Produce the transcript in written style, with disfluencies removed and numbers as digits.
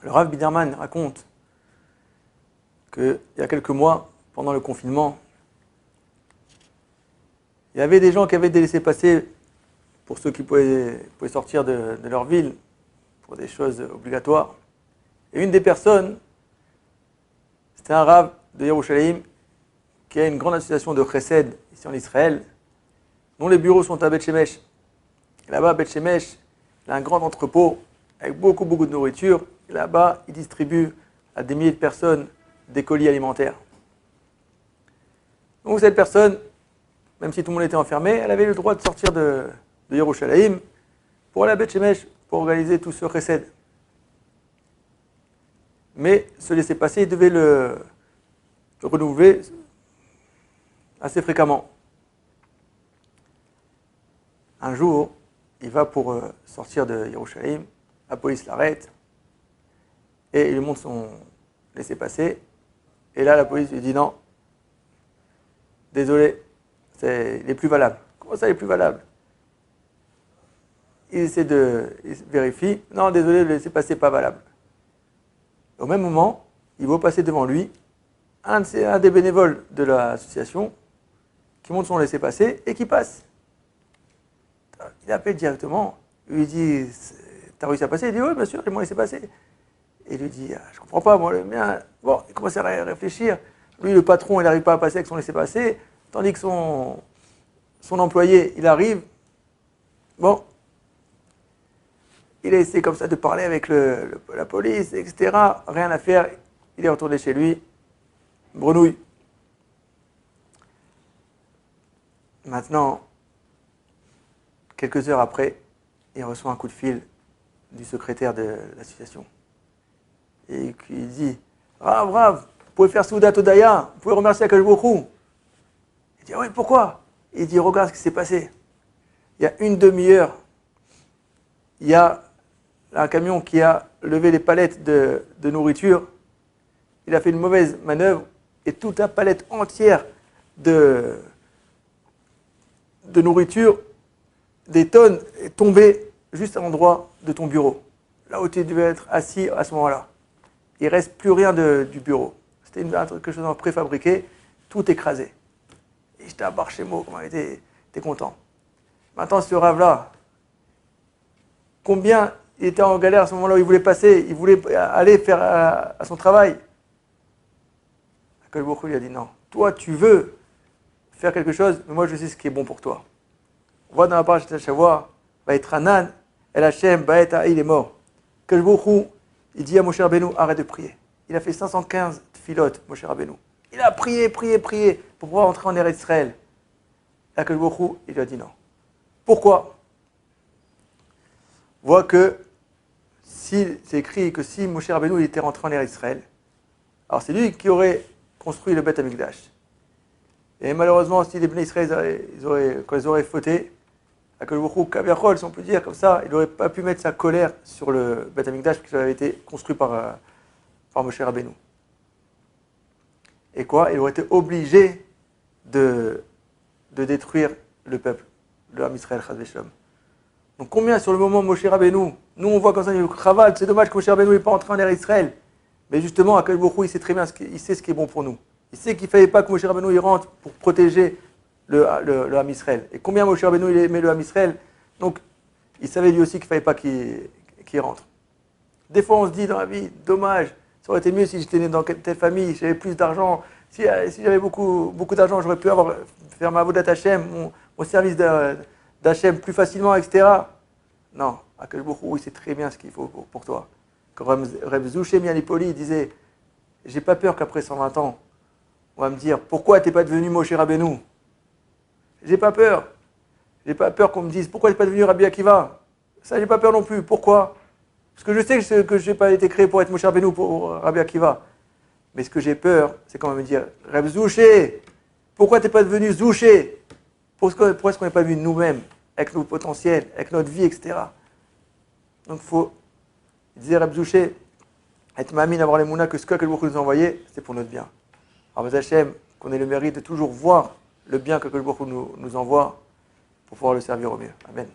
Le Rav Biderman raconte qu'il y a quelques mois, pendant le confinement, il y avait des gens qui avaient des laissez-passer pour ceux qui pouvaient sortir de leur ville pour des choses obligatoires. Et une des personnes, c'était un Rav de Yerushalayim qui a une grande association de Chesed ici en Israël, dont les bureaux sont à Beth Shemesh. Et là-bas, à Beth Shemesh, il a un grand entrepôt avec beaucoup de nourriture. Et là-bas, il distribue à des milliers de personnes des colis alimentaires. Donc cette personne, même si tout le monde était enfermé, elle avait le droit de sortir de Yerushalayim pour aller à Beth Shemesh, pour organiser tout ce chesed. Mais ce laisser-passer, il devait le renouveler assez fréquemment. Un jour, il va pour sortir de Yerushalayim, la police l'arrête, et il lui montre son laissez-passer. Et là, la police lui dit non, désolé, il est plus valable. Comment ça, il est plus valable? Il vérifie, non, désolé, le laissez-passer n'est pas valable. Au même moment, il va passer devant lui un des bénévoles de l'association qui montre son laissez-passer et qui passe. Il appelle directement, il lui dit, t'as réussi à passer? Il dit, oui, bien sûr, j'ai mon laissez-passer. Et il lui dit, je comprends pas, moi le mien. Bon, il commence à réfléchir. Lui, le patron, il n'arrive pas à passer avec son laissez-passer, tandis que son employé, il arrive. Bon, il a essayé comme ça de parler avec la police, etc. Rien à faire. Il est retourné chez lui. Brenouille. Maintenant, quelques heures après, il reçoit un coup de fil du secrétaire de l'association. Et il dit, Rav, vous pouvez faire Souda Todaya, vous pouvez remercier Akadosh Baruch Hu. Il dit, oui, pourquoi? Il dit, regarde ce qui s'est passé. Il y a une demi-heure, il y a un camion qui a levé les palettes de nourriture. Il a fait une mauvaise manœuvre et toute la palette entière de nourriture, des tonnes, est tombée juste à l'endroit de ton bureau, là où tu devais être assis à ce moment-là. Il ne reste plus rien du bureau. C'était quelque chose en préfabriqué, tout écrasé. Et j'étais à Barchémo, comment t'es content. Maintenant, ce Rav-là, combien il était en galère à ce moment-là où il voulait passer, il voulait aller faire à son travail. Akadosh Baruch Hu lui a dit non, toi tu veux faire quelque chose, mais moi je sais ce qui est bon pour toi. On voit dans la page de Shavua, Vaïtranan, El Hashem, Baeta, il est mort. Akadosh Baruch Hu, il dit à Moshe Rabbeinu, arrête de prier. Il a fait 515 filotes, Moshe Rabbeinu. Il a prié pour pouvoir entrer en Eretz Israël. Et Akadosh Baruch Hu, il lui a dit non. Pourquoi? On voit que c'est écrit que si Moshe Rabbeinu était rentré en Eretz Israël, alors c'est lui qui aurait construit le Beth Amikdash. Et malheureusement, si les Bnei Israël, quand ils auraient fauté, Akadosh Baruch Hu, Kaviachol, si on peut dire comme ça, il n'aurait pas pu mettre sa colère sur le Beth Amikdash qui avait été construit par Moshe Rabbeinu. Et quoi? Il aurait été obligé de détruire le peuple, le Ham Israël, Chas v'Shalom. Donc combien sur le moment Moshe Rabbeinu, nous on voit comme ça, il Chaval, c'est dommage que Moshe Rabbeinu n'est pas entré en Eretz Israël. Mais justement, Akadosh Baruch Hu, il sait très bien il sait ce qui est bon pour nous. Il sait qu'il ne fallait pas que Moshe Rabbeinu y rentre pour protéger le Ham Israël. Et combien Moshe Rabbeinu il aimait le Ham Israël, donc il savait lui aussi qu'il ne fallait pas qu'il rentre. Des fois on se dit dans la vie, dommage, ça aurait été mieux si j'étais né dans telle famille, si j'avais plus d'argent, si j'avais beaucoup d'argent, j'aurais pu faire ma Avodat Hashem, mon service d'Hachem plus facilement, etc. Non, Akadosh Baruch Hu, il sait très bien ce qu'il faut pour toi. Comme Reb Zouché Mianipoli disait, j'ai pas peur qu'après 120 ans, on va me dire, pourquoi t'es pas devenu Moshe Rabbeinu? J'ai pas peur. J'ai pas peur qu'on me dise, pourquoi t'es pas devenu Rabbi Akiva? Ça, j'ai pas peur non plus. Pourquoi? Parce que je sais que je n'ai pas été créé pour être Moshe Rabbeinu, pour Rabbi Akiva. Mais ce que j'ai peur, c'est quand même me dire, Reb Zouché, pourquoi t'es pas devenu Zouché? Pourquoi est-ce qu'on n'est pas venu nous-mêmes, avec nos potentiels, avec notre vie, etc. Donc il disait Reb Zouché, être mamine, avoir les mounas, que ce que nous a envoyé, c'est pour notre bien. Alors, Hachem, qu'on ait le mérite de toujours voir le bien que le Baruch Hu nous envoie pour pouvoir le servir au mieux. Amen.